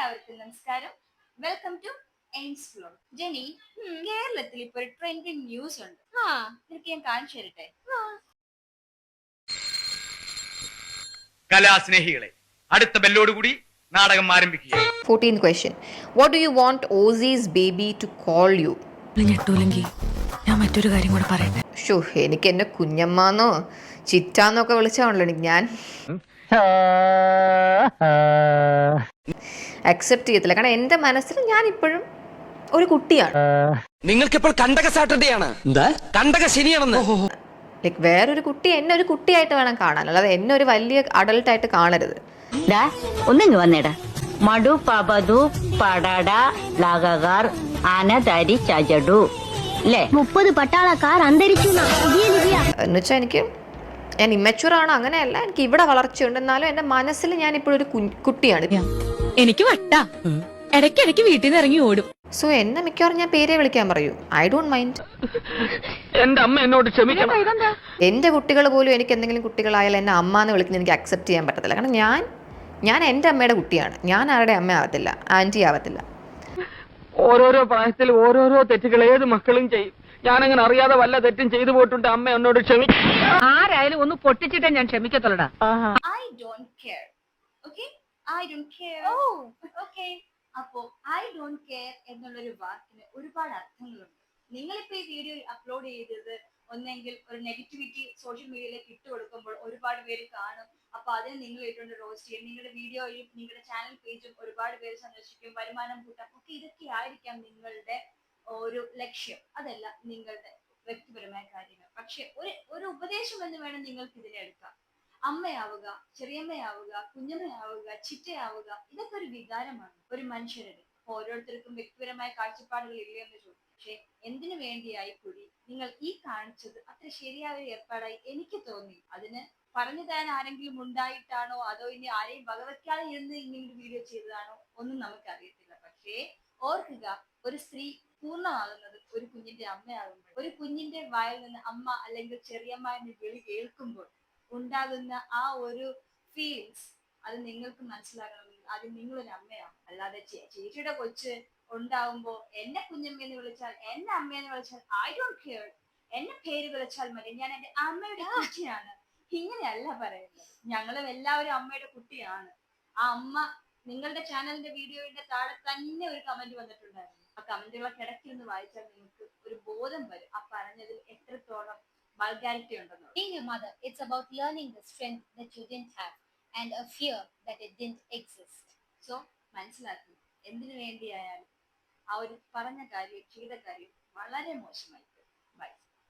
എല്ലാവർക്കും നമസ്കാരം. Welcome to aims floor. Jeni, കേരളത്തിൽ ഇപ്പൊ ഒരു ട്രെൻഡിങ് ന്യൂസ് ഉണ്ട്. നിനക്ക് ഞാൻ കാണിച്ചു തരട്ടെ. കലാസ്നേഹികളെ, അടുത്ത ബെല്ലോടുകൂടി നാടകം ആരംഭിക്കുക. 14th question. What do you want Ozzy's baby to call you? ഞെട്ടൂലെങ്കിൽ ഞാൻ മറ്റൊരു കാര്യം കൂടെ പറയട്ടെ. എനിക്ക് എന്നെ കുഞ്ഞമ്മാന്നോ ചിറ്റാന്നൊക്കെ വിളിച്ചാണല്ലോ ഞാൻ അക്സെപ്റ്റ് ചെയ്യത്തില്ല. കാരണം എന്റെ മനസ്സിൽ ഞാൻ ഇപ്പോഴും ഒരു കുട്ടിയാണ്. നിങ്ങൾക്കിപ്പോൾ കണ്ടക സാറ്റർഡേ ആണ്, കണ്ടക ശനിയാണെന്ന്. ലൈക്ക് വേറൊരു കുട്ടി എന്നെ ഒരു കുട്ടിയായിട്ട് വേണം കാണാൻ, അല്ലാതെ എന്നെ ഒരു വലിയ അഡൾട്ടായിട്ട് കാണരുത്. ഒന്നിങ്ങ് വന്നേടാ. മടു പബതു പടട ലഗകാർ അനതരി ചജടു അല്ലേ 30 പട്ടാളക്കാർ അന്തരിച്ചു എന്നുവെച്ചാൽ ഞാൻ ഇമ്മച്യൂർ ആണ്, അങ്ങനെയല്ല. എനിക്ക് ഇവിടെ വളർച്ചയുണ്ട്, എന്നാലും എന്റെ മനസ്സിൽ ഞാൻ ഇപ്പോഴും ഒരു കുട്ടിയാണ്. എനിക്ക് വട്ടാ, ഇടയ്ക്കിടയ്ക്ക് വീട്ടിൽ നിന്ന് ഇറങ്ങി ഓടും. സോ എന്നെ മിക്കവാറും ഞാൻ പേരെ വിളിക്കാൻ പറയൂ. I don't mind. എന്റെ അമ്മ എന്നോട് ക്ഷമിക്കണം. എന്റെ കുട്ടികൾ പോലും എനിക്ക് എന്തെങ്കിലും കുട്ടികളായാലും എന്നെ അമ്മ എന്ന് വിളിക്കുന്നത് എനിക്ക് അക്സെപ്റ്റ് ചെയ്യാൻ പറ്റത്തില്ല. കാരണം ഞാൻ എന്റെ അമ്മയുടെ കുട്ടിയാണ്. ഞാൻ ആരുടെ അമ്മ ആവത്തില്ല, ആന്റി ആവത്തില്ല. ഓരോരോ പ്രായത്തിൽ ഓരോരോ തെറ്റുകൾ ഏത് മക്കളും ചെയ്യും. ഞാനങ്ങനെ അറിയാതെ വല്ല തെറ്റും ചെയ്തു പോയിട്ടുണ്ട്. അമ്മ എന്നോട് ക്ഷമിക്കും. ആരായാലും ഒന്ന് പൊട്ടിച്ചിട്ടേ ഞാൻ ക്ഷമിക്കത്തുള്ളടാ. I don't care. Okay? I don't care. Okay. അപ്പോ ഐ ഡോണ്ട് കെയർ എന്നുള്ളൊരു വാക്കിന് ഒരുപാട് അർത്ഥങ്ങളുണ്ട്. നിങ്ങളിപ്പോ ഈ വീഡിയോ അപ്ലോഡ് ചെയ്തത് ഒന്നെങ്കിൽ ഒരു നെഗറ്റിവിറ്റി സോഷ്യൽ മീഡിയയിലേക്ക് ഇട്ട് കൊടുക്കുമ്പോൾ ഒരുപാട് പേര് കാണും. അപ്പൊ അതിന് നിങ്ങൾ ഇട്ടുകൊണ്ട് റോസ്റ്റ് ചെയ്യും. നിങ്ങളുടെ വീഡിയോയും നിങ്ങളുടെ ചാനൽ പേജും ഒരുപാട് പേര് സന്ദർശിക്കും, വരുമാനം കൂട്ടാം. ഒക്കെ ഇതൊക്കെ ആയിരിക്കാം നിങ്ങളുടെ ഒരു ലക്ഷ്യം. അതല്ല നിങ്ങളുടെ വ്യക്തിപരമായ കാര്യങ്ങൾ. പക്ഷെ ഒരു ഉപദേശം എന്ന് വേണം നിങ്ങൾക്ക് ഇതിനെ എടുക്കാം. അമ്മയാവുക, ചെറിയമ്മയാവുക, കുഞ്ഞമ്മയാവുക, ചിറ്റയാവുക, ഇതൊക്കെ ഒരു വികാരമാണ് ഒരു മനുഷ്യരുടെ. ഓരോരുത്തർക്കും വ്യക്തിപരമായ കാഴ്ചപ്പാടുകൾ ഇല്ലയെന്ന് ചോദിക്കും. പക്ഷെ എന്തിനു വേണ്ടിയായി കൂടി നിങ്ങൾ ഈ കാണിച്ചത് അത്ര ശരിയായ ഒരു ഏർപ്പാടായി എനിക്ക് തോന്നി. അതിന് പറഞ്ഞു തരാൻ ആരെങ്കിലും ഉണ്ടായിട്ടാണോ അതോ ഇനി ആരെയും വകവയ്ക്കാതെ ഇരുന്ന് ഇങ്ങനെ വീഡിയോ ചെയ്തതാണോ ഒന്നും നമുക്കറിയത്തില്ല. പക്ഷേ ഓർക്കുക, ഒരു സ്ത്രീ പൂർണ്ണമാകുന്നത് ഒരു കുഞ്ഞിന്റെ അമ്മയാകുമ്പോൾ, ഒരു കുഞ്ഞിന്റെ വായിൽ നിന്ന് അമ്മ അല്ലെങ്കിൽ ചെറിയമ്മ എന്ന് വിളി കേൾക്കുമ്പോൾ ഉണ്ടാകുന്ന ആ ഒരു ഫീലിങ്സ് അത് നിങ്ങൾക്ക് മനസ്സിലാകണമെങ്കിൽ ആദ്യം നിങ്ങളൊരു അമ്മയാണ്. അല്ലാതെ ചേച്ചിയുടെ കൊച്ച് ഉണ്ടാവുമ്പോ എന്നെ കുഞ്ഞമ്മയെന്ന് വിളിച്ചാൽ, എന്നെ അമ്മയെന്ന് വിളിച്ചാൽ ഐ ഡോണ്ട് കെയർ, എന്നെ പേര് വിളിച്ചാൽ മതി, ഞാൻ എന്റെ അമ്മയുടെ കുട്ടിയാണ്, ഇങ്ങനെയല്ല പറയുന്നത്. ഞങ്ങളും എല്ലാവരും അമ്മയുടെ കുട്ടിയാണ്. ആ അമ്മ നിങ്ങളുടെ ചാനലിന്റെ വീഡിയോയുടെ താഴെ തന്നെ ഒരു കമന്റ് വന്നിട്ടുണ്ടായിരുന്നു. ആ കമന്റുകളൊക്കെ ഇടയ്ക്ക് ഒന്ന് വായിച്ചാൽ നിങ്ങൾക്ക് ഒരു ബോധം വരും ആ പറഞ്ഞതിൽ എത്രത്തോളം vulgarity ഉണ്ടെന്ന്. Being a mother, it's about learning the strength that you didn't have and a fear that it didn't exist. So മനസ്സിലാക്കി, എന്തിനു വേണ്ടിയായാലും ആ ഒരു പറഞ്ഞ കാര്യം ചെയ്ത കാര്യം വളരെ മോശമായി. ബൈ.